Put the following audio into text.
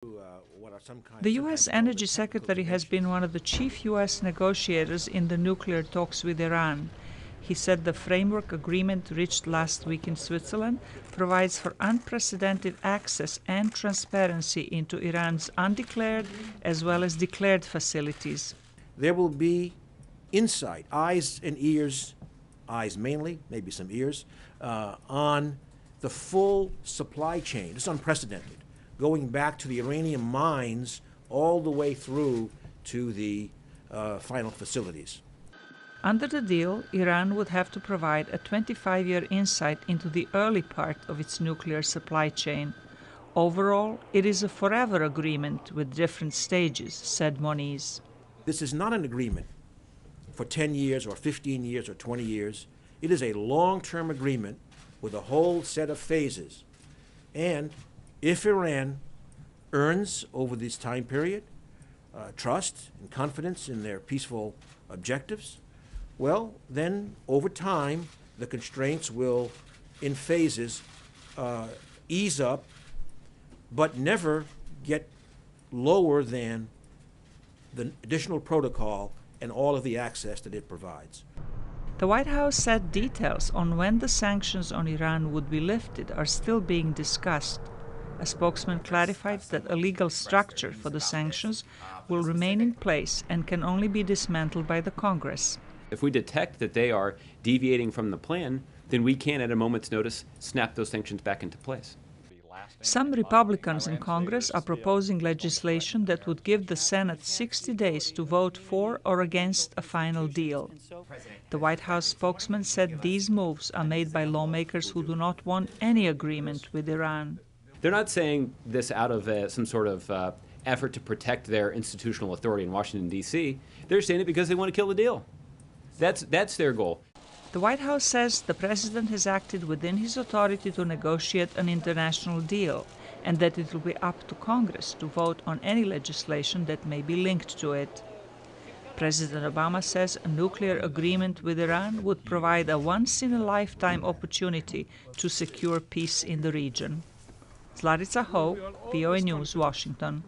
The U.S. Energy Secretary has been one of the chief U.S. negotiators in the nuclear talks with Iran. He said the framework agreement reached last week in Switzerland provides for unprecedented access and transparency into Iran's undeclared as well as declared facilities. There will be insight, eyes and ears, eyes mainly, maybe some ears, on the full supply chain. It's unprecedented, going back to the Iranian mines all the way through to the final facilities. Under the deal, Iran would have to provide a 25-year insight into the early part of its nuclear supply chain. Overall, it is a forever agreement with different stages, said Moniz. This is not an agreement for 10 years or 15 years or 20 years. It is a long-term agreement with a whole set of phases. And if Iran earns over this time period trust and confidence in their peaceful objectives, well, then over time, the constraints will, in phases, ease up, but never get lower than the additional protocol and all of the access that it provides. The White House said details on when the sanctions on Iran would be lifted are still being discussed. A spokesman clarified that a legal structure for the sanctions will remain in place and can only be dismantled by the Congress. If we detect that they are deviating from the plan, then we can, at a moment's notice, snap those sanctions back into place. Some Republicans in Congress are proposing legislation that would give the Senate 60 days to vote for or against a final deal. The White House spokesman said these moves are made by lawmakers who do not want any agreement with Iran. They're not saying this out of some sort of effort to protect their institutional authority in Washington, D.C. They're saying it because they want to kill the deal. That's their goal. The White House says the president has acted within his authority to negotiate an international deal, and that it will be up to Congress to vote on any legislation that may be linked to it. President Obama says a nuclear agreement with Iran would provide a once-in-a-lifetime opportunity to secure peace in the region. Zlatica Hoke, VOA News, Washington.